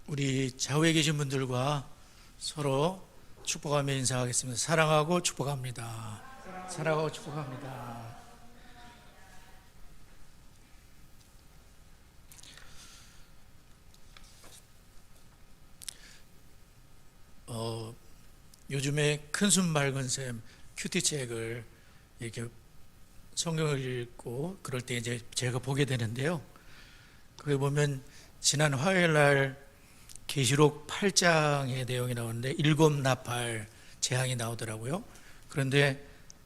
우리 좌우에 계신 분들과 서로 축복하며 인사하겠습니다. 사랑하고 축복합니다. 사랑하고 축복합니다. 요즘에 큰숨 맑은 샘 큐티책을 이렇게 성경을 읽고 그럴 때 이제 제가 보게 되는데요. 거기 보면 지난 화요일 날 계시록 8장의 내용이 나오는데 7나팔 재앙이 나오더라고요. 그런데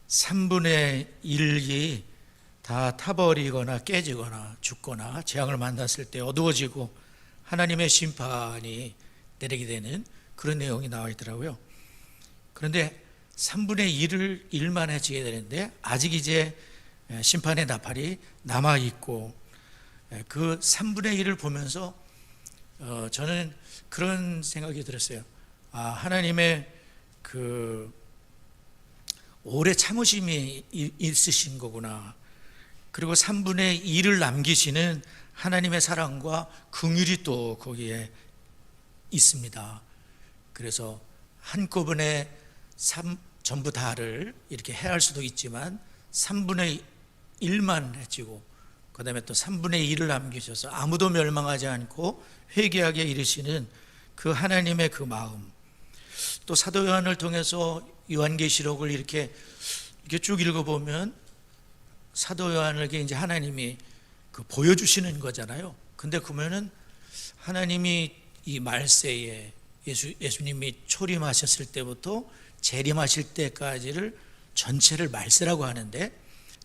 3분의 1이 다 타버리거나 깨지거나 죽거나 재앙을 만났을 때 어두워지고 하나님의 심판이 내리게 되는 그런 내용이 나와 있더라고요. 그런데 3분의 1을 일만 해지게 되는데 아직 이제 심판의 나팔이 남아있고 그 3분의 1을 보면서 저는 그런 생각이 들었어요. 하나님의 그 오래 참으심이 있으신 거구나. 그리고 3분의 1을 남기시는 하나님의 사랑과 긍휼이 또 거기에 있습니다. 그래서 한꺼번에 전부 다를 이렇게 해할 수도 있지만 3분의 1만 해지고 그 다음에 또 3분의 1을 남기셔서 아무도 멸망하지 않고 회개하게 이르시는 그 하나님의 그 마음, 또 사도 요한을 통해서 요한계시록을 이렇게 쭉 읽어보면 사도 요한에게 이제 하나님이 그 보여주시는 거잖아요. 근데 그러면은 하나님이 이 말세에 예수님이 초림하셨을 때부터 재림하실 때까지를 전체를 말세라고 하는데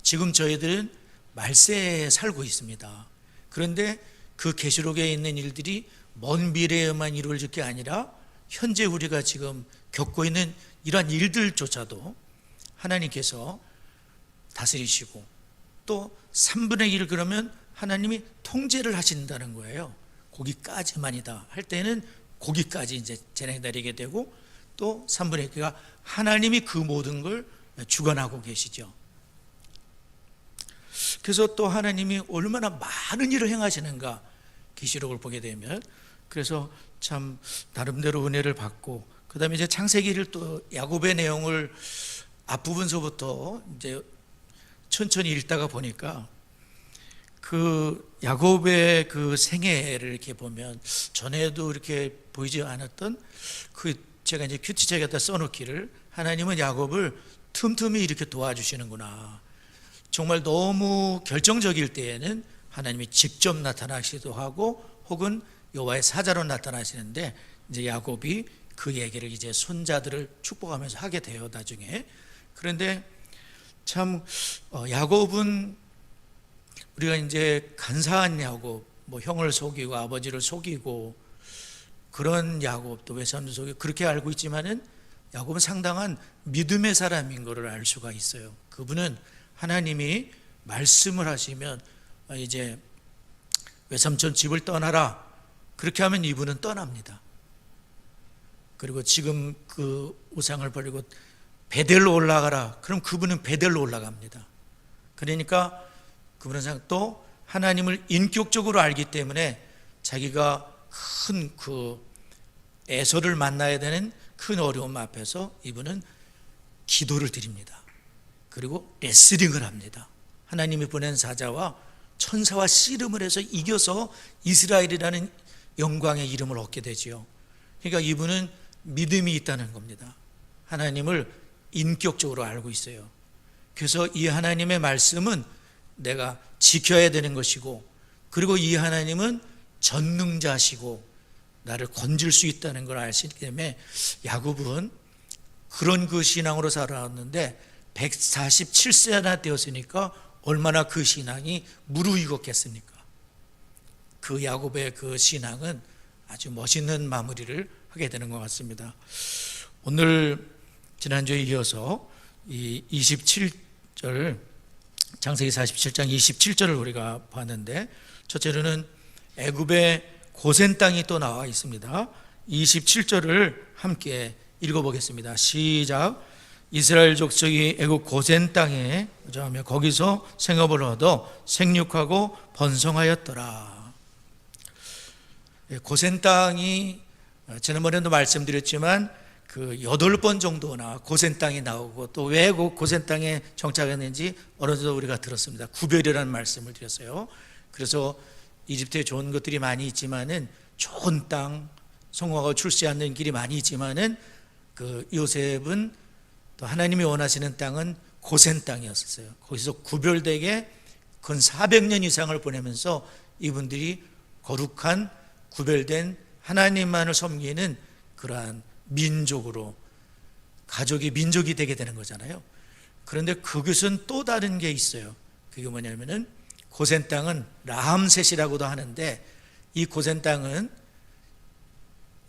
지금 저희들은 말세에 살고 있습니다. 그런데 그 계시록에 있는 일들이 먼 미래에만 이루어질 게 아니라 현재 우리가 지금 겪고 있는 이러한 일들조차도 하나님께서 다스리시고 또 3분의 1 그러면 하나님이 통제를 하신다는 거예요. 거기까지만이다 할 때는 거기까지 이제 진행되게 되고 또 3분의 1가 하나님이 그 모든 걸 주관하고 계시죠. 그래서 또 하나님이 얼마나 많은 일을 행하시는가 계시록을 보게 되면 그래서 참 나름대로 은혜를 받고 그 다음에 이제 창세기를 또 야곱의 내용을 앞부분서부터 이제 천천히 읽다가 보니까 그 야곱의 그 생애를 이렇게 보면 전에도 이렇게 보이지 않았던 그 제가 이제 큐티책에다 써놓기를 하나님은 야곱을 틈틈이 이렇게 도와주시는구나. 정말 너무 결정적일 때에는 하나님이 직접 나타나시기도 하고 혹은 여호와의 사자로 나타나시는데 이제 야곱이 그 얘기를 이제 손자들을 축복하면서 하게 돼요 나중에. 그런데 참 야곱은 우리가 이제 간사한 야곱, 뭐 형을 속이고 아버지를 속이고 그런 야곱도 외삼도 속이고 그렇게 알고 있지만은 야곱은 상당한 믿음의 사람인 것을 알 수가 있어요. 그분은 하나님이 말씀을 하시면 이제 외삼촌 집을 떠나라 그렇게 하면 이분은 떠납니다. 그리고 지금 그 우상을 버리고 베델로 올라가라 그럼 그분은 베델로 올라갑니다. 그러니까 그분은 또 하나님을 인격적으로 알기 때문에 자기가 큰 그 에서를 만나야 되는 큰 어려움 앞에서 이분은 기도를 드립니다. 그리고 레슬링을 합니다. 하나님이 보낸 사자와 천사와 씨름을 해서 이겨서 이스라엘이라는 영광의 이름을 얻게 되지요. 그러니까 이분은 믿음이 있다는 겁니다. 하나님을 인격적으로 알고 있어요. 그래서 이 하나님의 말씀은 내가 지켜야 되는 것이고 그리고 이 하나님은 전능자시고 나를 건질 수 있다는 걸 아시기 때문에 야곱은 그런 그 신앙으로 살아왔는데 147세나 되었으니까 얼마나 그 신앙이 무르익었겠습니까? 그 야곱의 그 신앙은 아주 멋있는 마무리를 하게 되는 것 같습니다. 오늘 지난주에 이어서 이 27절 창세기 47장 27절을 우리가 봤는데 첫째로는 애굽의 고센 땅이 또 나와 있습니다. 27절을 함께 읽어보겠습니다. 시작. 이스라엘 족속이 애굽 고센 땅에 거기서 생업을 얻어 생육하고 번성하였더라. 고센 땅이 지난번에도 말씀드렸지만 그 8번 정도나 고센 땅이 나오고 또 왜 고센 땅에 정착했는지 어느 정도 우리가 들었습니다. 구별이라는 말씀을 드렸어요. 그래서 이집트에 좋은 것들이 많이 있지만은 좋은 땅, 성공하고 출세하는 길이 많이 있지만은 그 요셉은 또 하나님이 원하시는 땅은 고센 땅이었어요. 거기서 구별되게 근 400년 이상을 보내면서 이분들이 거룩한 구별된 하나님만을 섬기는 그러한 민족으로, 가족이 민족이 되게 되는 거잖아요. 그런데 그것은 또 다른 게 있어요. 그게 뭐냐면은 고센 땅은 라암셋이라고도 하는데, 이 고센 땅은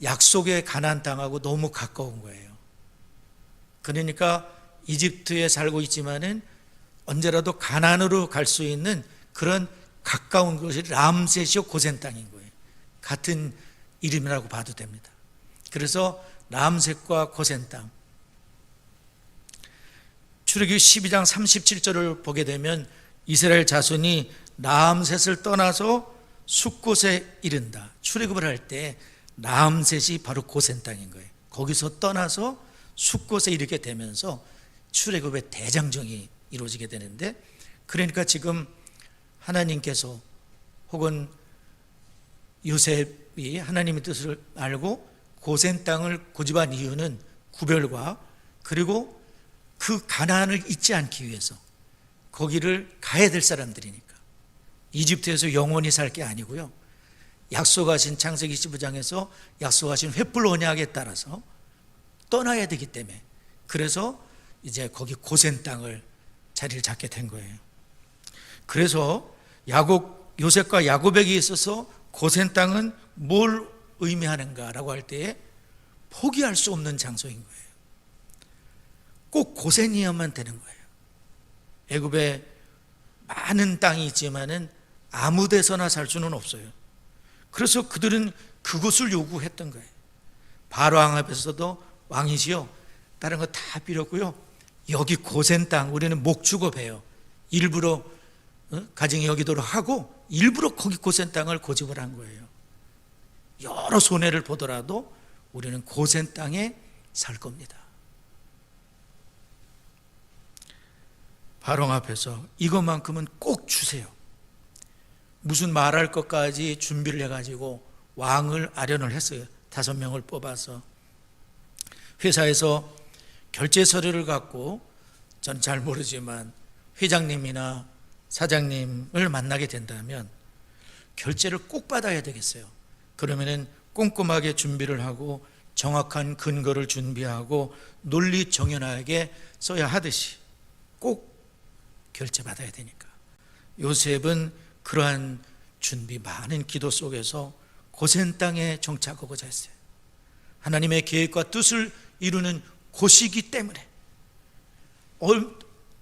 약속의 가나안 땅하고 너무 가까운 거예요. 그러니까 이집트에 살고 있지만은 언제라도 가나안으로 갈 수 있는 그런 가까운 것이 라암셋이요 고센 땅인 거예요. 같은 이름이라고 봐도 됩니다. 그래서 라암셋과 고센 땅, 출애굽기 12장 37절을 보게 되면 이스라엘 자손이 라암셋을 떠나서 숫곳에 이른다. 출애굽을 할 때 라암셋이 바로 고센 땅인 거예요. 거기서 떠나서 숫곳에 이르게 되면서 출애굽의 대장정이 이루어지게 되는데, 그러니까 지금 하나님께서 혹은 요셉이 하나님의 뜻을 알고 고센 땅을 고집한 이유는 구별과, 그리고 그 가나안을 잊지 않기 위해서, 거기를 가야 될 사람들이니까. 이집트에서 영원히 살 게 아니고요, 약속하신 창세기 15장에서 약속하신 횃불 언약에 따라서 떠나야 되기 때문에, 그래서 이제 거기 고센 땅을 자리를 잡게 된 거예요. 그래서 요셉과 야곱에게 있어서 고센 땅은 뭘 의미하는가라고 할 때에 포기할 수 없는 장소인 거예요. 꼭 고센이어야만 되는 거예요. 애굽에 많은 땅이 있지만은 아무 데서나 살 수는 없어요. 그래서 그들은 그곳을 요구했던 거예요. 바로 왕 앞에서도 왕이시여, 다른 거 다 필요 없고요, 여기 고센 땅 우리는 목축업해요. 일부러 가정이 여기도록 하고 일부러 거기 고센 땅을 고집을 한 거예요. 여러 손해를 보더라도 우리는 고센 땅에 살 겁니다. 바로 앞에서 이것만큼은 꼭 주세요. 무슨 말할 것까지 준비를 해가지고 왕을 아련을 했어요. 5명을 뽑아서 회사에서 결제 서류를 갖고, 전 잘 모르지만 회장님이나 사장님을 만나게 된다면 결제를 꼭 받아야 되겠어요. 그러면은 꼼꼼하게 준비를 하고 정확한 근거를 준비하고 논리 정연하게 써야 하듯이 꼭 결제 받아야 되니까, 요셉은 그러한 준비 많은 기도 속에서 고센 땅에 정착하고자 했어요. 하나님의 계획과 뜻을 이루는 곳이기 때문에,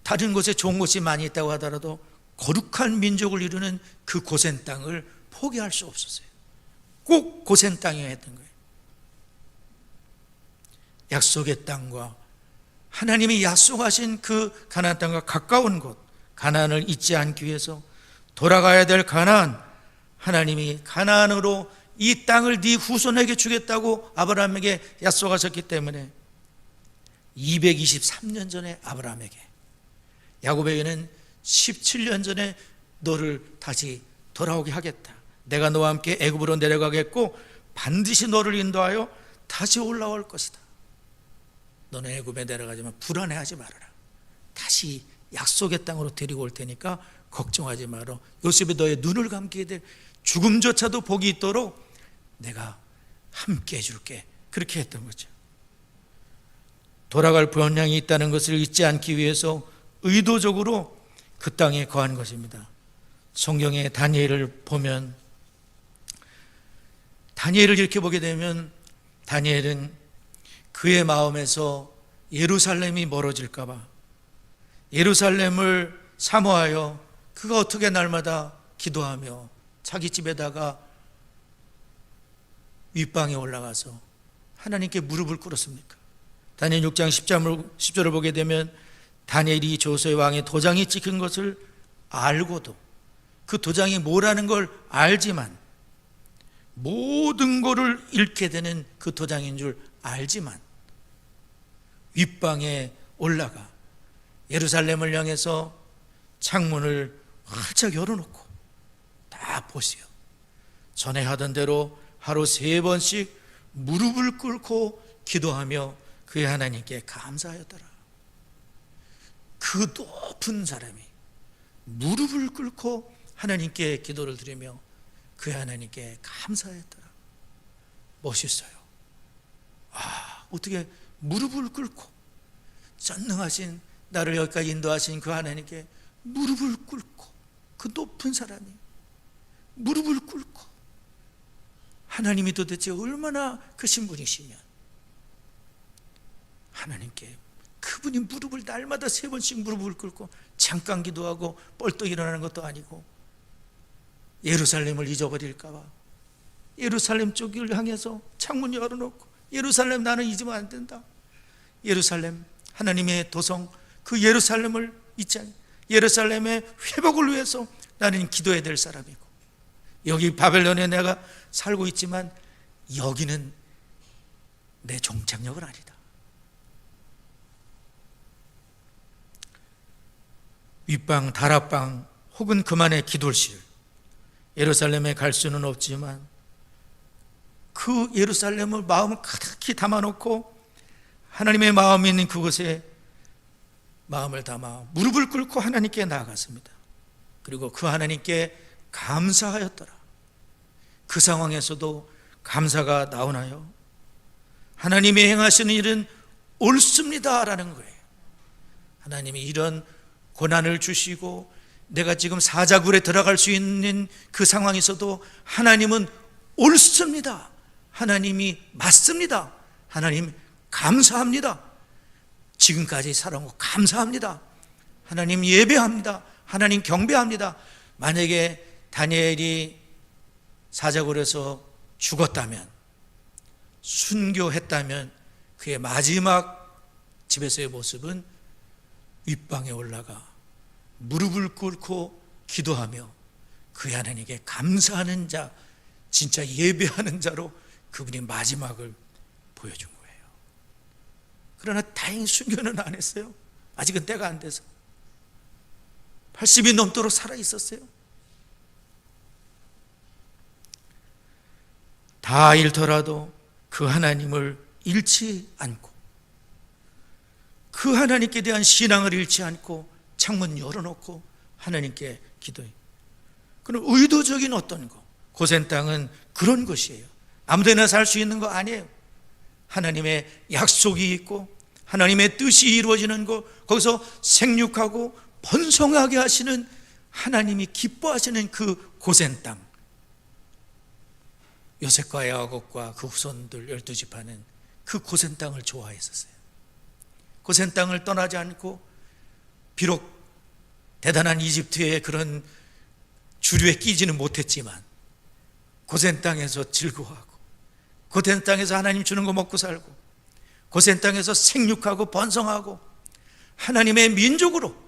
다른 곳에 좋은 곳이 많이 있다고 하더라도 거룩한 민족을 이루는 그 고센 땅을 포기할 수 없었어요. 꼭 고센 땅이어야 했던 거예요. 약속의 땅과 하나님이 약속하신 그 가나안 땅과 가까운 곳, 가나안을 잊지 않기 위해서 돌아가야 될 가나안, 하나님이 가나안으로 이 땅을 네 후손에게 주겠다고 아브라함에게 약속하셨기 때문에 223년 전에 아브라함에게, 야곱에게는 17년 전에 너를 다시 돌아오게 하겠다, 내가 너와 함께 애굽으로 내려가겠고 반드시 너를 인도하여 다시 올라올 것이다, 너는 애굽에 내려가지만 불안해하지 말아라, 다시 약속의 땅으로 데리고 올 테니까 걱정하지 마라, 요셉이 너의 눈을 감게 될 죽음조차도 복이 있도록 내가 함께 해줄게, 그렇게 했던 거죠. 돌아갈 본향이 있다는 것을 잊지 않기 위해서 의도적으로 그 땅에 거한 것입니다. 성경의 다니엘을 보면, 다니엘을 이렇게 보게 되면 다니엘은 그의 마음에서 예루살렘이 멀어질까 봐, 예루살렘을 사모하여 그가 어떻게 날마다 기도하며 자기 집에다가 윗방에 올라가서 하나님께 무릎을 꿇었습니까? 다니엘 6장 10절을 보게 되면 다니엘이 조서의 왕의 도장이 찍힌 것을 알고도, 그 도장이 뭐라는 걸 알지만 모든 것을 잃게 되는 그 도장인 줄 알지만 윗방에 올라가 예루살렘을 향해서 창문을 활짝 열어놓고 다 보시오. 전에 하던 대로 하루 3번씩 무릎을 꿇고 기도하며 그의 하나님께 감사하였더라. 그 높은 사람이 무릎을 꿇고 하나님께 기도를 드리며 그의 하나님께 감사하였더라. 멋있어요. 어떻게 무릎을 꿇고 전능하신 나를 여기까지 인도하신 그 하나님께 무릎을 꿇고, 그 높은 사람이 무릎을 꿇고, 하나님이 도대체 얼마나 크신 분이시면 하나님께 그분이 무릎을 날마다 3번씩 무릎을 꿇고 잠깐 기도하고 뻘떡 일어나는 것도 아니고 예루살렘을 잊어버릴까 봐 예루살렘 쪽을 향해서 창문 열어놓고 예루살렘 나는 잊으면 안 된다. 예루살렘 하나님의 도성 그 예루살렘을 잊지 않 예루살렘의 회복을 위해서 나는 기도해야 될 사람이고 여기 바벨론에 내가 살고 있지만 여기는 내 종착역은 아니다. 윗방, 다락방 혹은 그만의 기도실 예루살렘에 갈 수는 없지만 그 예루살렘을 마음을 가득히 담아놓고 하나님의 마음이 있는 그곳에 마음을 담아 무릎을 꿇고 하나님께 나아갔습니다. 그리고 그 하나님께 감사하였더라. 그 상황에서도 감사가 나오나요? 하나님이 행하시는 일은 옳습니다라는 거예요. 하나님이 이런 고난을 주시고 내가 지금 사자굴에 들어갈 수 있는 그 상황에서도 하나님은 옳습니다. 하나님이 맞습니다. 하나님 감사합니다. 지금까지 살아온 거 감사합니다. 하나님 예배합니다. 하나님 경배합니다. 만약에 다니엘이 사자굴에서 죽었다면, 순교했다면 그의 마지막 집에서의 모습은 윗방에 올라가 무릎을 꿇고 기도하며 그의 하나님께 감사하는 자, 진짜 예배하는 자로 그분이 마지막을 보여준 거예요. 그러나 다행히 순교는 안 했어요. 아직은 때가 안 돼서 80이 넘도록 살아 있었어요. 다 잃더라도 그 하나님을 잃지 않고 그 하나님께 대한 신앙을 잃지 않고 창문 열어놓고 하나님께 기도해요. 그럼 의도적인 어떤 거, 고센 땅은 그런 것이에요. 아무데나 살 수 있는 거 아니에요. 하나님의 약속이 있고 하나님의 뜻이 이루어지는 것, 거기서 생육하고 번성하게 하시는 하나님이 기뻐하시는 그 고센 땅. 요셉과 야곱과 그 후손들 12지파는 그 고센 땅을 좋아했었어요. 고센 땅을 떠나지 않고 비록 대단한 이집트의 그런 주류에 끼지는 못했지만 고센 땅에서 즐거워하고 고센 땅에서 하나님 주는 거 먹고 살고 고센 땅에서 생육하고 번성하고 하나님의 민족으로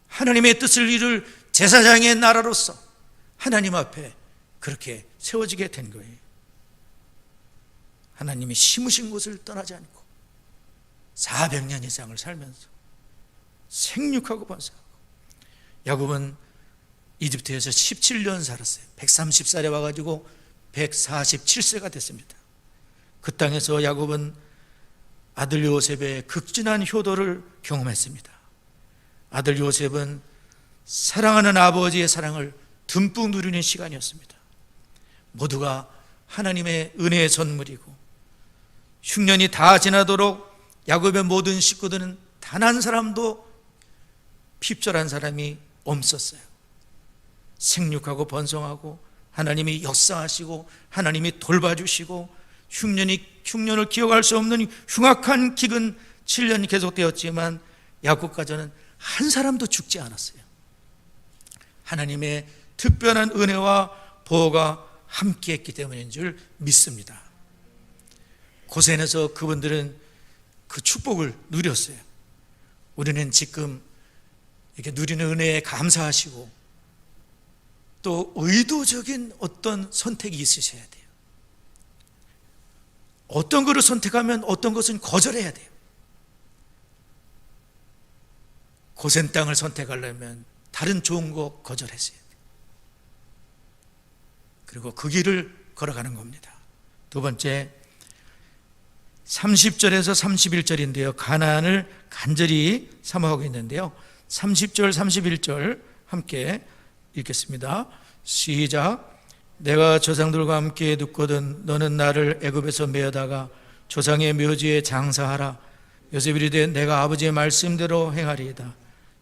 하나님의 뜻을 이룰 제사장의 나라로서 하나님 앞에 그렇게 세워지게 된 거예요. 하나님이 심으신 곳을 떠나지 않고 400년 이상을 살면서 생육하고 번성하고 야곱은 이집트에서 17년 살았어요. 130살에 와가지고 147세가 됐습니다. 그 땅에서 야곱은 아들 요셉의 극진한 효도를 경험했습니다. 아들 요셉은 사랑하는 아버지의 사랑을 듬뿍 누리는 시간이었습니다. 모두가 하나님의 은혜의 선물이고 흉년이 다 지나도록 야곱의 모든 식구들은 단 한 사람도 핍절한 사람이 없었어요. 생육하고 번성하고 하나님이 역사하시고 하나님이 돌봐주시고 흉년을 기억할 수 없는 흉악한 기근 7년이 계속되었지만 야곱 가정은 한 사람도 죽지 않았어요. 하나님의 특별한 은혜와 보호가 함께했기 때문인 줄 믿습니다. 고센에서 그분들은 그 축복을 누렸어요. 우리는 지금 이렇게 누리는 은혜에 감사하시고 또 의도적인 어떤 선택이 있으셔야 돼요. 어떤 것을 선택하면 어떤 것은 거절해야 돼요. 고센 땅을 선택하려면 다른 좋은 거 거절했어야 돼요. 그리고 그 길을 걸어가는 겁니다. 두 번째, 30절에서 31절인데요. 가나안을 간절히 사모하고 있는데요. 30절, 31절 함께 읽겠습니다. 시작. 내가 조상들과 함께 눕거든 너는 나를 애굽에서 메어다가 조상의 묘지에 장사하라. 요셉이 이르되 내가 아버지의 말씀대로 행하리이다.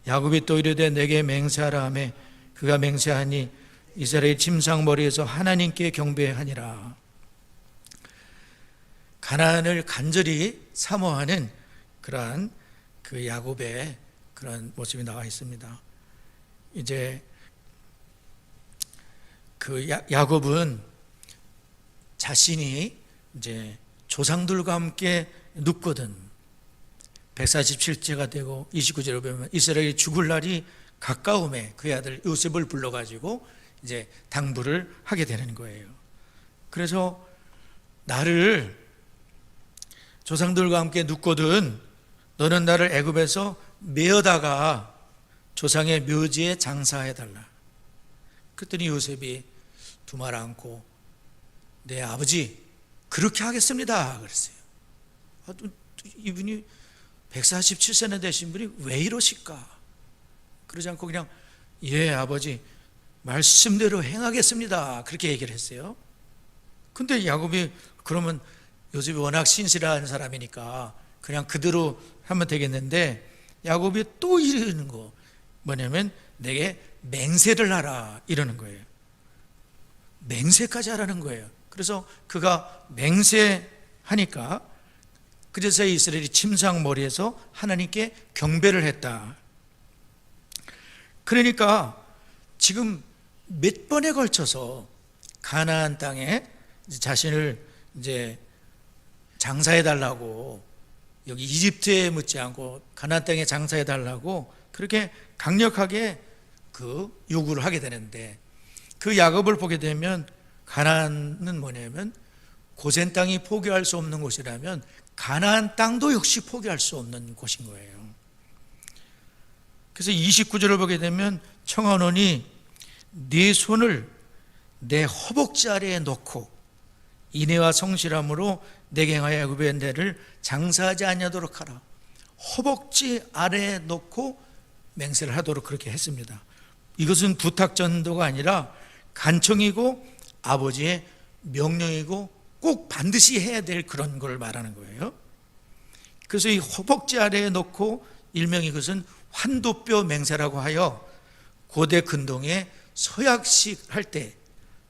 야곱이 또 이르되 내게 맹세하라 하며 그가 맹세하니 이스라엘 침상머리에서 하나님께 경배하니라. 가나안을 간절히 사모하는 그러한 그 야곱의 그런 모습이 나와 있습니다. 이제 그 야곱은 자신이 이제 조상들과 함께 눕거든 147세가 되고 29절에 보면 이스라엘이 죽을 날이 가까움에 그의 아들 요셉을 불러가지고 이제 당부를 하게 되는 거예요. 그래서 나를 조상들과 함께 눕거든 너는 나를 애굽에서 메어다가 조상의 묘지에 장사해달라. 그랬더니 요셉이 두 말 안고 내 아버지 그렇게 하겠습니다 그랬어요. 이분이 147세나 되신 분이 왜 이러실까? 그러지 않고 그냥 예 아버지 말씀대로 행하겠습니다 그렇게 얘기를 했어요. 근데 야곱이 그러면 요셉이 워낙 신실한 사람이니까 그냥 그대로 하면 되겠는데 야곱이 또 이러는 거 뭐냐면 내게 맹세를 하라 이러는 거예요. 맹세까지 하라는 거예요. 그래서 그가 맹세하니까 그래서 이스라엘이 침상머리에서 하나님께 경배를 했다. 그러니까 지금 몇 번에 걸쳐서 가나안 땅에 자신을 이제 장사해달라고 여기 이집트에 묻지 않고 가나안 땅에 장사해달라고 그렇게 강력하게 그 요구를 하게 되는데 그 야곱을 보게 되면 가나안은 뭐냐면 고센 땅이 포기할 수 없는 곳이라면 가나안 땅도 역시 포기할 수 없는 곳인 거예요. 그래서 29절을 보게 되면 청하노니 네 손을 내 허벅지 아래에 놓고 인애와 성실함으로 내게 행하여 애굽의 내를 장사하지 아니하도록 하라. 허벅지 아래에 놓고 맹세를 하도록 그렇게 했습니다. 이것은 부탁 전도가 아니라 간청이고 아버지의 명령이고 꼭 반드시 해야 될 그런 걸 말하는 거예요. 그래서 이 허벅지 아래에 놓고 일명 이것은 환도뼈 맹세라고 하여 고대 근동의 서약식 할 때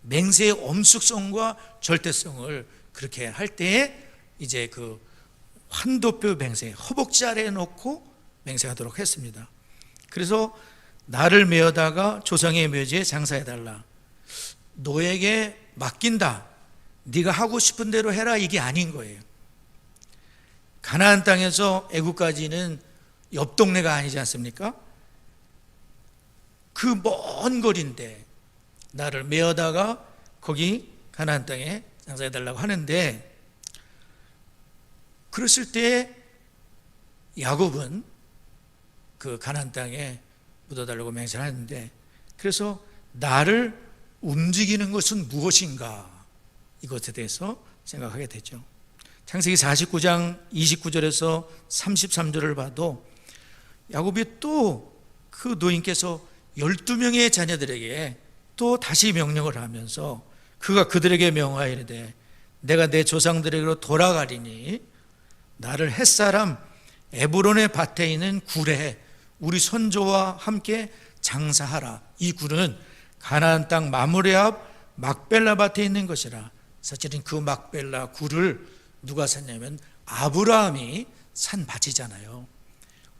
맹세의 엄숙성과 절대성을 그렇게 할 때에 이제 그 환도뼈 맹세, 허벅지 아래에 놓고 맹세하도록 했습니다. 그래서 나를 메어다가 조상의 묘지에 장사해달라. 너에게 맡긴다. 네가 하고 싶은 대로 해라. 이게 아닌 거예요. 가나안 땅에서 애굽까지는 옆 동네가 아니지 않습니까? 그 먼 거리인데 나를 메어다가 거기 가나안 땅에 장사해달라고 하는데 그랬을 때 야곱은 그 가나안 땅에 묻어달라고 맹세를 하는데 그래서 나를 움직이는 것은 무엇인가 이것에 대해서 생각하게 되죠. 창세기 49장 29절에서 33절을 봐도 야곱이 또 그 노인께서 12명의 자녀들에게 또 다시 명령을 하면서 그가 그들에게 명하여 이르되 내가 내 조상들에게로 돌아가리니 나를 햇사람 에브론의 밭에 있는 굴에 우리 선조와 함께 장사하라. 이 굴은 가나안 땅 마므레 앞 막벨라 밭에 있는 것이라. 사실은 그 막벨라 굴을 누가 샀냐면 아브라함이 산 밭이잖아요.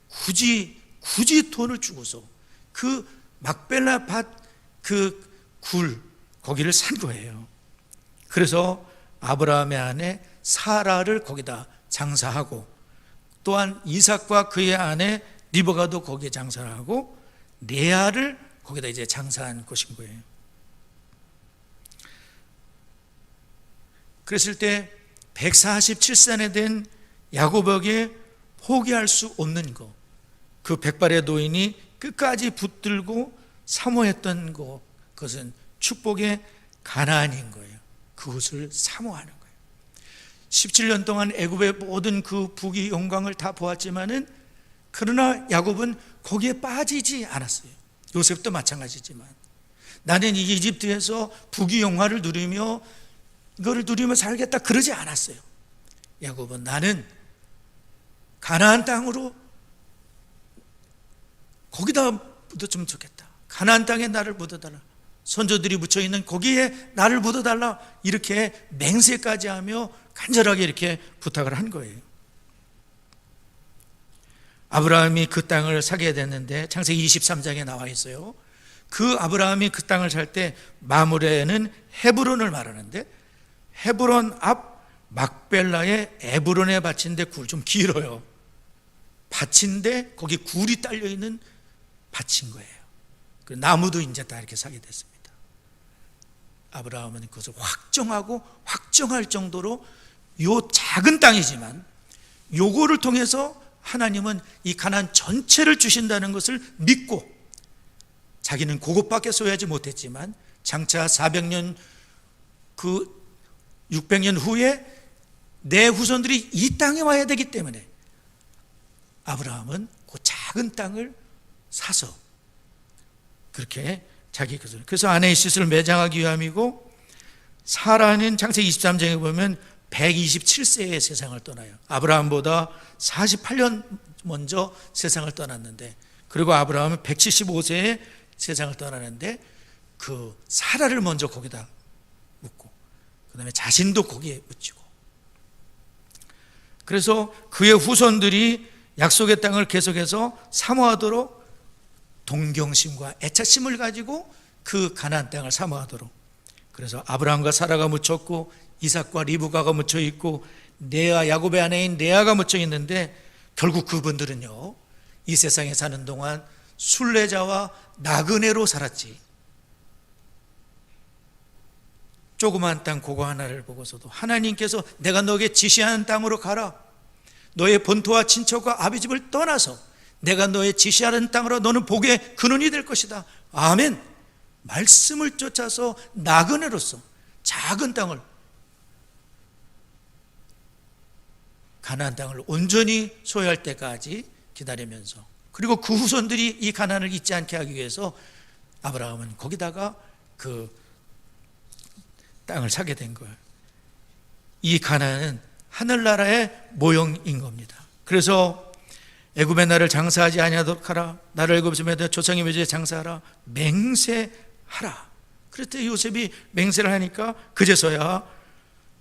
굳이 돈을 주고서 그 막벨라 밭 그 굴 거기를 산 거예요. 그래서 아브라함의 아내 사라를 거기다 장사하고 또한 이삭과 그의 아내 리브가도 거기에 장사를 하고 레아를 거기다 이제 장사한 것인 거예요. 그랬을 때 147세나 된 야곱에게 포기할 수 없는 것, 그 백발의 노인이 끝까지 붙들고 사모했던 것, 그것은 축복의 가나안인 거예요. 그것을 사모하는 거예요. 17년 동안 애굽의 모든 그 부귀 영광을 다 보았지만은, 그러나 야곱은 거기에 빠지지 않았어요. 요셉도 마찬가지지만, 나는 이 이집트에서 부귀 영화를 누리며 이거를 누리며 살겠다 그러지 않았어요. 야곱은 나는 가나안 땅으로 거기다 묻어주면 좋겠다. 가나안 땅에 나를 묻어달라. 선조들이 묻혀있는 거기에 나를 묻어달라. 이렇게 맹세까지 하며 간절하게 이렇게 부탁을 한 거예요. 아브라함이 그 땅을 사게 됐는데 창세기 23장에 나와 있어요. 그 아브라함이 그 땅을 살 때 마므레는 헤브론을 말하는데, 헤브론 앞 막벨라의 에브론에 밭인데 굴 좀 길어요. 밭인데 거기 굴이 딸려 있는 밭인 거예요. 그 나무도 이제 다 이렇게 사게 됐습니다. 아브라함은 그것을 확정할 정도로 요 작은 땅이지만 요거를 통해서 하나님은 이 가나안 전체를 주신다는 것을 믿고, 자기는 그것밖에 소유하지 못했지만 장차 400년 그 600년 후에 내 후손들이 이 땅에 와야 되기 때문에 아브라함은 그 작은 땅을 사서 그렇게 자기 것을, 그래서 아내의 시슬을 매장하기 위함이고, 사라는 창세기 23장에 보면 127세에 세상을 떠나요. 아브라함보다 48년 먼저 세상을 떠났는데, 그리고 아브라함은 175세에 세상을 떠나는데 그 사라를 먼저 거기다 묻고, 그 다음에 자신도 거기에 묻히고, 그래서 그의 후손들이 약속의 땅을 계속해서 사모하도록 동경심과 애착심을 가지고 그 가나안 땅을 사모하도록, 그래서 아브라함과 사라가 묻혔고 이삭과 리브가가 묻혀 있고 레아, 야곱의 아내인 레아가 묻혀 있는데, 결국 그분들은요 이 세상에 사는 동안 순례자와 나그네로 살았지, 조그만 땅 그거 하나를 보고서도 하나님께서 내가 너에게 지시하는 땅으로 가라, 너의 본토와 친척과 아비집을 떠나서 내가 너의 지시하는 땅으로 너는 복의 근원이 될 것이다, 아멘, 말씀을 쫓아서 나그네로서 작은 땅을, 가나안 땅을 온전히 소유할 때까지 기다리면서, 그리고 그 후손들이 이 가나안을 잊지 않게 하기 위해서 아브라함은 거기다가 그 땅을 사게 된 거예요. 이 가나안은 하늘나라의 모형인 겁니다. 그래서 애굽의 나를 장사하지 아니하도록 하라, 나를 애굽에서 맺어 조상의 묘지에 장사하라, 맹세하라. 그랬더니 요셉이 맹세를 하니까 그제서야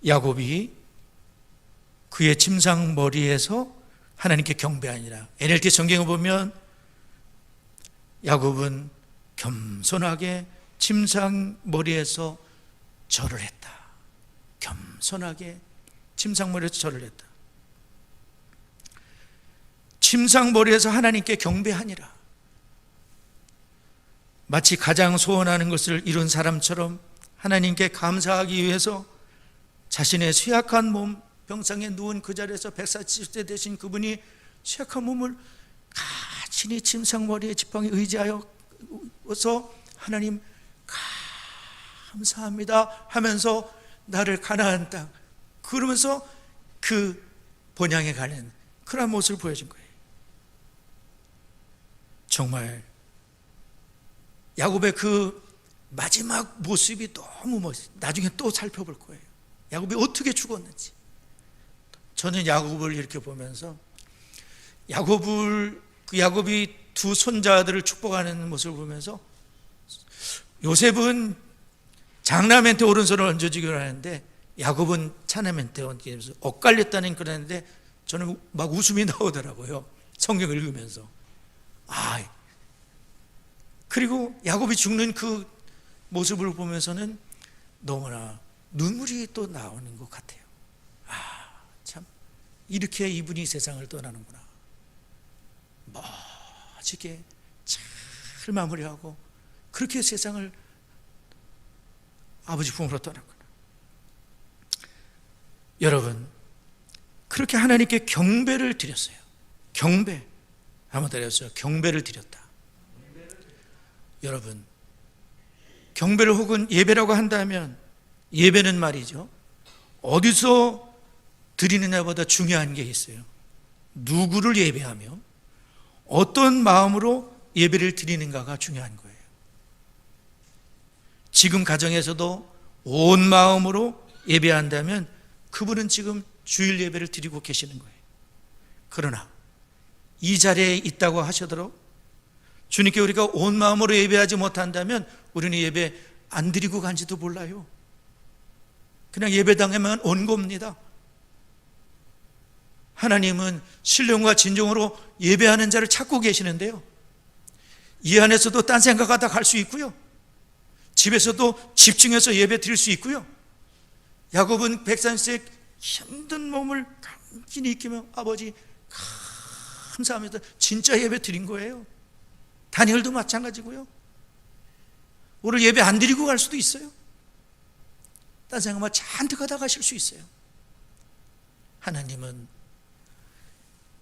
야곱이 그의 침상머리에서 하나님께 경배하니라. NLT 성경을 보면 야곱은 겸손하게 침상머리에서 절을 했다. 겸손하게 침상머리에서 절을 했다. 침상머리에서 하나님께 경배하니라. 마치 가장 소원하는 것을 이룬 사람처럼 하나님께 감사하기 위해서 자신의 쇠약한 몸, 병상에 누운 그 자리에서 140세 되신 그분이 쇠약한 몸을 가진히 침상머리에 지팡이 의지하여서 하나님 감사합니다 하면서 나를 가나안 땅, 그러면서 그 본향에 가는 그런 모습을 보여준 거예요. 정말 야곱의 그 마지막 모습이 너무 멋있어요. 나중에 또 살펴볼 거예요. 야곱이 어떻게 죽었는지. 저는 야곱을 이렇게 보면서 야곱이 두 손자들을 축복하는 모습을 보면서, 요셉은 장남한테 오른손을 얹어주기로 하는데 야곱은 차남한테 얹기면서 엇갈렸다는 그러는데, 저는 막 웃음이 나오더라고요, 성경을 읽으면서. 그리고 야곱이 죽는 그 모습을 보면서는 너무나 눈물이 또 나오는 것 같아요. 참 이렇게 이분이 세상을 떠나는구나, 멋지게 잘 마무리하고 그렇게 세상을 아버지 품으로 떠났구나. 여러분, 그렇게 하나님께 경배를 드렸어요. 경배. 한번 드렸어요. 경배를 드렸다. 여러분, 경배를 혹은 예배라고 한다면, 예배는 말이죠, 어디서 드리느냐보다 중요한 게 있어요. 누구를 예배하며 어떤 마음으로 예배를 드리는가가 중요한 거예요. 지금 가정에서도 온 마음으로 예배한다면 그분은 지금 주일 예배를 드리고 계시는 거예요. 그러나 이 자리에 있다고 하셔도록 주님께 우리가 온 마음으로 예배하지 못한다면 우리는 예배 안 드리고 간지도 몰라요. 그냥 예배당에만 온 겁니다. 하나님은 신령과 진정으로 예배하는 자를 찾고 계시는데요, 이 안에서도 딴 생각하다 갈 수 있고요, 집에서도 집중해서 예배 드릴 수 있고요. 야곱은 130세 힘든 몸을 간신히 익히며 아버지 감사하면서 진짜 예배 드린 거예요. 다니엘도 마찬가지고요. 오늘 예배 안 드리고 갈 수도 있어요. 딴 생각만 잔뜩 하다 가실 수 있어요. 하나님은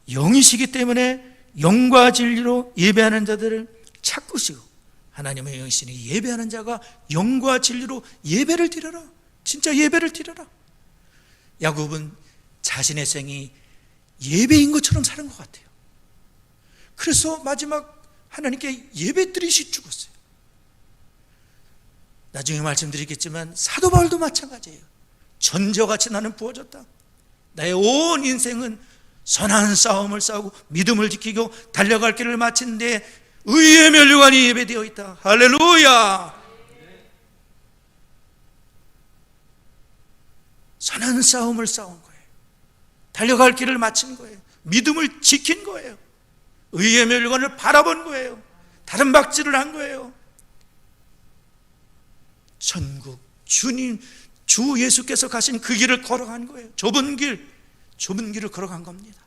영이시기 때문에 영과 진리로 예배하는 자들을 찾으시고, 하나님의 영이시니 예배하는 자가 영과 진리로 예배를 드려라. 진짜 예배를 드려라. 야곱은 자신의 생이 예배인 것처럼 사는 것 같아요. 그래서 마지막 하나님께 예배 드리시 죽었어요. 나중에 말씀드리겠지만 사도 바울도 마찬가지예요. 전저같이 나는 부어졌다. 나의 온 인생은 선한 싸움을 싸우고 믿음을 지키고 달려갈 길을 마친 데 의의 면류관이 예배되어 있다. 할렐루야. 선한 싸움을 싸운 거예요. 달려갈 길을 마친 거예요. 믿음을 지킨 거예요. 의의 면류관을 바라본 거예요. 다른 박질을 한 거예요. 천국 주님, 주 예수께서 가신 그 길을 걸어간 거예요. 좁은 길을 걸어간 겁니다.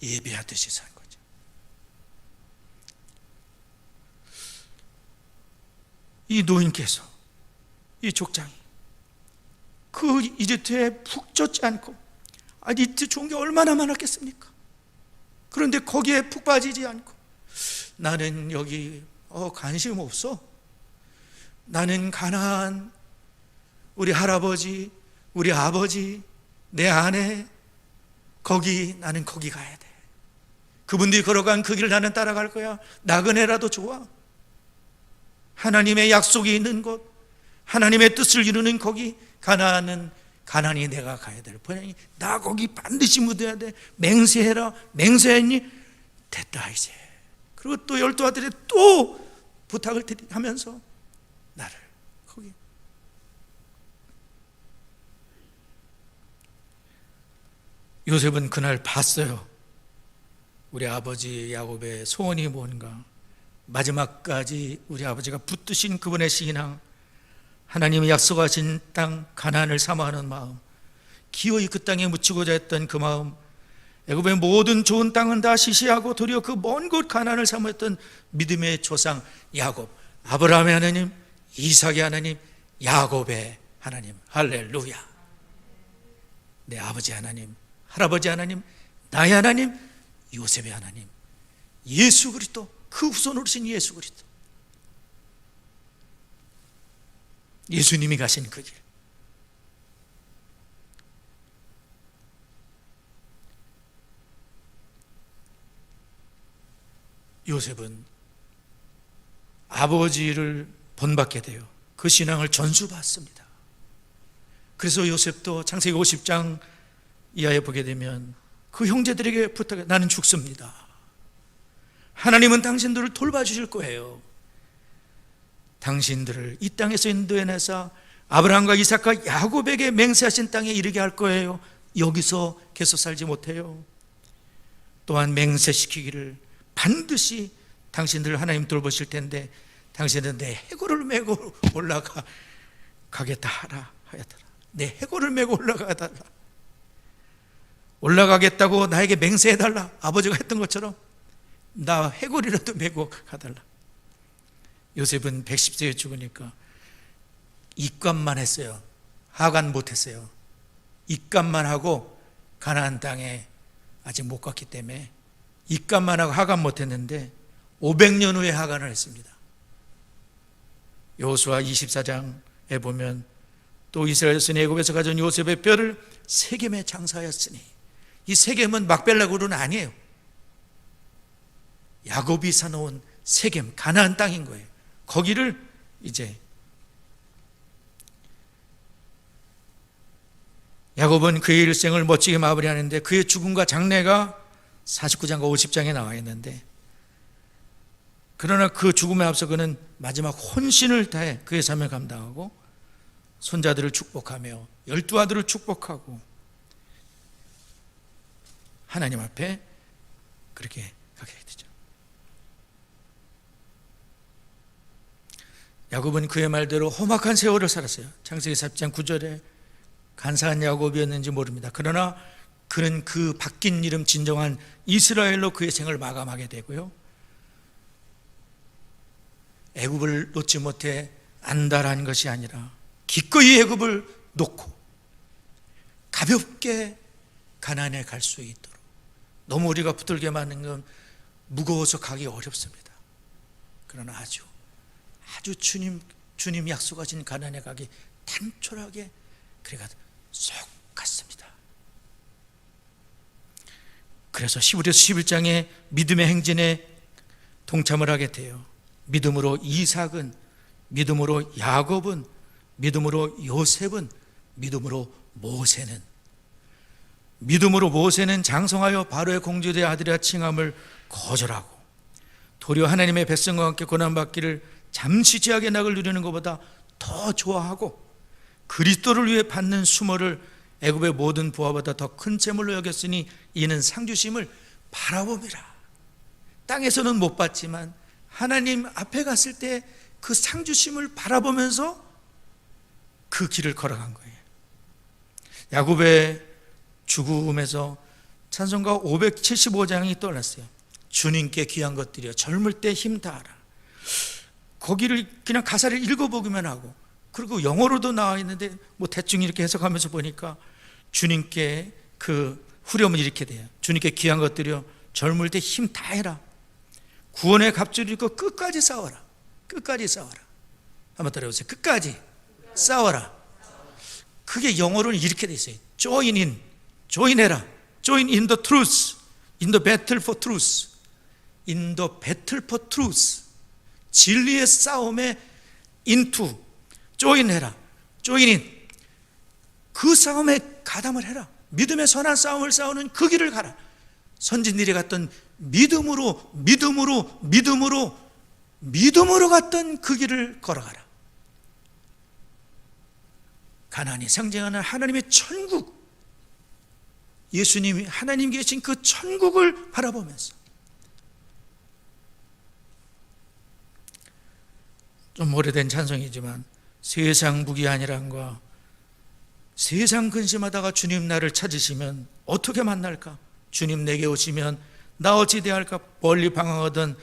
예배하듯이 산 거죠. 이 노인께서, 이 족장이 그 이집트에 푹 젖지 않고, 이집트 좋은 게 얼마나 많았겠습니까? 그런데 거기에 푹 빠지지 않고, 나는 여기 관심 없어. 나는 가나안, 우리 할아버지, 우리 아버지, 내 아내, 나는 거기 가야 돼. 그분들이 걸어간 그 길을 나는 따라갈 거야. 나그네라도 좋아. 하나님의 약속이 있는 곳, 하나님의 뜻을 이루는 거기, 가나안이 내가 가야 될 번영이, 나 거기 반드시 묻어야 돼. 맹세해라. 맹세했니? 됐다 이제. 그리고 또 12 아들이 또 부탁을 하면서 나를 거기. 요셉은 그날 봤어요. 우리 아버지 야곱의 소원이 뭔가. 마지막까지 우리 아버지가 붙드신 그분의 신앙, 하나님이 약속하신 땅 가나안을 사모하는 마음, 기어이 그 땅에 묻히고자 했던 그 마음, 애굽의 모든 좋은 땅은 다 시시하고 도리어 그 먼 곳 가나안을 사모했던 믿음의 조상 야곱, 아브라함의 하나님, 이삭의 하나님, 야곱의 하나님. 할렐루야. 내 아버지 하나님, 할아버지 하나님, 나의 하나님, 요셉의 하나님, 예수 그리스도, 그 후손으로 오신 예수 그리스도, 예수님이 가신 그 길. 요셉은 아버지를 본받게 되어 그 신앙을 전수받습니다. 그래서 요셉도 창세기 50장 이하에 보게 되면 그 형제들에게 부탁해, 나는 죽습니다. 하나님은 당신들을 돌봐주실 거예요. 당신들을 이 땅에서 인도해내서 아브라함과 이삭과 야곱에게 맹세하신 땅에 이르게 할 거예요. 여기서 계속 살지 못해요. 또한 맹세시키기를 반드시 당신들을 하나님 돌보실 텐데 당신은 내 해골을 메고 올라가겠다 하라 하였더라. 내 해골을 메고 올라가달라. 올라가겠다고 나에게 맹세해달라. 아버지가 했던 것처럼 나 해골이라도 메고 가달라. 요셉은 110세에 죽으니까 입감만 했어요. 하관 못했어요. 입감만 하고 가나안 땅에 아직 못 갔기 때문에 입감만 하고 하관 못했는데 500년 후에 하관을 했습니다. 여호수아 24장에 보면 또 이스라엘 자손이 애굽에서 가져온 요셉의 뼈를 세겜에 장사하였으니, 이 세겜은 막벨라굴은 아니에요. 야곱이 사놓은 세겜, 가나안 땅인 거예요. 거기를 이제 야곱은 그의 일생을 멋지게 마무리하는데 그의 죽음과 장례가 49장과 50장에 나와 있는데, 그러나 그 죽음에 앞서 그는 마지막 혼신을 다해 그의 삶을 감당하고 손자들을 축복하며 12아들을 축복하고 하나님 앞에 그렇게 가게 되죠. 야곱은 그의 말대로 험악한 세월을 살았어요. 창세기 4장 9절에 간사한 야곱이었는지 모릅니다. 그러나 그는 그 바뀐 이름 진정한 이스라엘로 그의 생을 마감하게 되고요, 애굽을 놓지 못해 안달한 것이 아니라 기꺼이 애굽을 놓고 가볍게 가나안에 갈 수 있도록. 너무 우리가 붙들게 만든 건 무거워서 가기 어렵습니다. 그러나 아주 주님 약속하신 가나안에 가기 단촐하게 그래가 쏙 갔습니다. 그래서 히브리서 11장에 믿음의 행진에 동참을 하게 돼요. 믿음으로 이삭은, 믿음으로 야곱은, 믿음으로 요셉은, 믿음으로 모세는, 믿음으로 모세는 장성하여 바로의 공주의 아들이라 칭함을 거절하고 도리어 하나님의 백성과 함께 고난받기를 잠시 제약의 낙을 누리는 것보다 더 좋아하고 그리스도를 위해 받는 수모를 애굽의 모든 부하보다 더 큰 재물로 여겼으니 이는 상주심을 바라봄이라. 땅에서는 못 봤지만 하나님 앞에 갔을 때 그 상주심을 바라보면서 그 길을 걸어간 거예요. 야곱의 죽음에서 찬송가 575장이 떠올랐어요. 주님께 귀한 것들이여 젊을 때 힘 다하라. 거기를 그냥 가사를 읽어보기만 하고, 그리고 영어로도 나와 있는데 뭐 대충 이렇게 해석하면서 보니까 주님께 그 후렴을 이렇게 돼요. 주님께 귀한 것들이여 젊을 때 힘 다해라. 구원의 갑주를 입고 끝까지 싸워라. 끝까지 싸워라. 한번 따라해보세요. 끝까지 싸워라. 그게 영어로는 이렇게 돼 있어요. Join in, join해라. Join in the truth, in the battle for truth, in the battle for truth. 진리의 싸움에 into, join해라. Join in. 그 싸움에 가담을 해라. 믿음의 선한 싸움을 싸우는 그 길을 가라. 선진들이 갔던 믿음으로 갔던 그 길을 걸어가라. 가나안이 상징하는 하나님의 천국, 예수님이 하나님 계신 그 천국을 바라보면서, 좀 오래된 찬송이지만 세상 무기한이란과 세상 근심하다가 주님 나를 찾으시면 어떻게 만날까? 주님 내게 오시면 나 어찌 대할까? 멀리 방황하던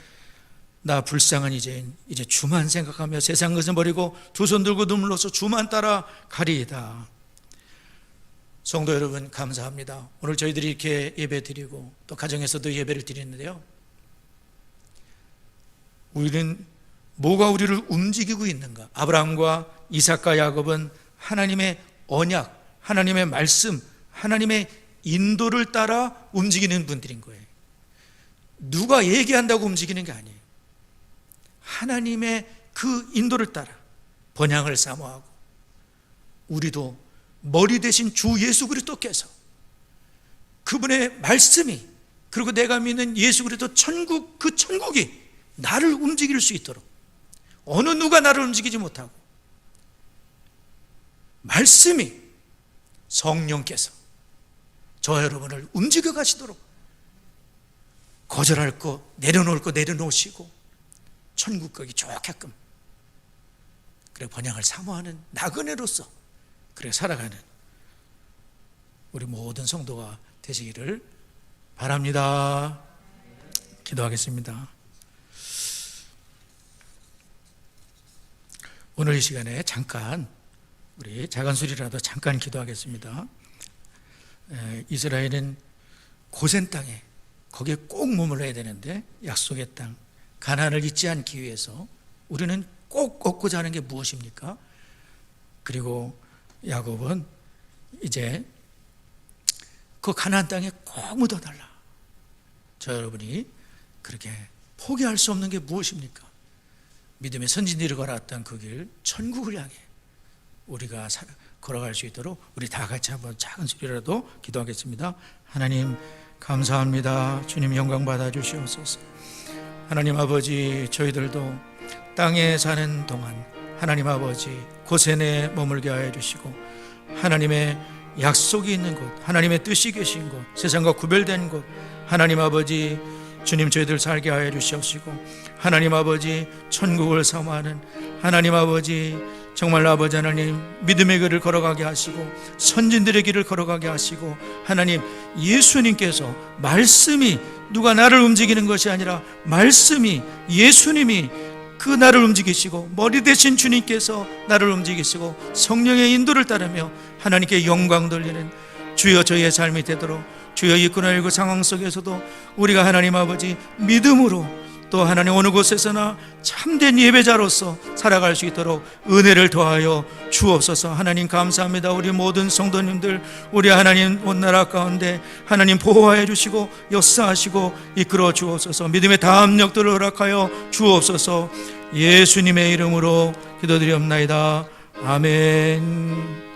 나 불쌍한 이제 주만 생각하며 세상 것을 버리고 두 손 들고 눈물로써 주만 따라 가리이다. 성도 여러분, 감사합니다. 오늘 저희들이 이렇게 예배 드리고 또 가정에서도 예배를 드리는데요, 우리는 뭐가 우리를 움직이고 있는가? 아브라함과 이삭과 야곱은 하나님의 언약, 하나님의 말씀, 하나님의 인도를 따라 움직이는 분들인 거예요. 누가 얘기한다고 움직이는 게 아니에요. 하나님의 그 인도를 따라 번향을 사모하고, 우리도 머리 대신 주 예수 그리스도께서 그분의 말씀이, 그리고 내가 믿는 예수 그리스도 천국, 그 천국이 나를 움직일 수 있도록, 어느 누가 나를 움직이지 못하고 말씀이, 성령께서 저와 여러분을 움직여 가시도록 거절할 거 내려놓을 거 내려놓으시고 천국 가기 좋게끔, 그래 번향을 사모하는 나그네로서 그래 살아가는 우리 모든 성도가 되시기를 바랍니다. 기도하겠습니다. 오늘 이 시간에 잠깐 우리 작은 소리라도 잠깐 기도하겠습니다. 이스라엘은 고센 땅에 거기에 꼭 머물러야 되는데 약속의 땅 가나안을 잊지 않기 위해서 우리는 꼭 얻고자 하는 게 무엇입니까? 그리고 야곱은 이제 그 가나안 땅에 꼭 묻어달라. 저 여러분이 그렇게 포기할 수 없는 게 무엇입니까? 믿음의 선진들이 걸어왔던 그 길, 천국을 향해 우리가 걸어갈 수 있도록 우리 다 같이 한번 작은 소리라도 기도하겠습니다. 하나님 감사합니다. 주님 영광 받아 주시옵소서. 하나님 아버지, 저희들도 땅에 사는 동안 하나님 아버지 고센에 머물게 하여 주시고 하나님의 약속이 있는 곳, 하나님의 뜻이 계신 곳, 세상과 구별된 곳 하나님 아버지 주님 저희들 살게 하여 주시옵시고 하나님 아버지 천국을 사모하는 하나님 아버지 정말 아버지 하나님 믿음의 길을 걸어가게 하시고 선진들의 길을 걸어가게 하시고 하나님 예수님께서 말씀이 누가 나를 움직이는 것이 아니라 말씀이 예수님이 그 나를 움직이시고 머리 대신 주님께서 나를 움직이시고 성령의 인도를 따르며 하나님께 영광 돌리는 주여 저희의 삶이 되도록 주여 이 코로나19 상황 속에서도 우리가 하나님 아버지 믿음으로 또 하나님 어느 곳에서나 참된 예배자로서 살아갈 수 있도록 은혜를 더하여 주옵소서. 하나님 감사합니다. 우리 모든 성도님들 우리 하나님 온 나라 가운데 하나님 보호하여 주시고 역사하시고 이끌어 주옵소서. 믿음의 담력들을 허락하여 주옵소서. 예수님의 이름으로 기도드리옵나이다. 아멘.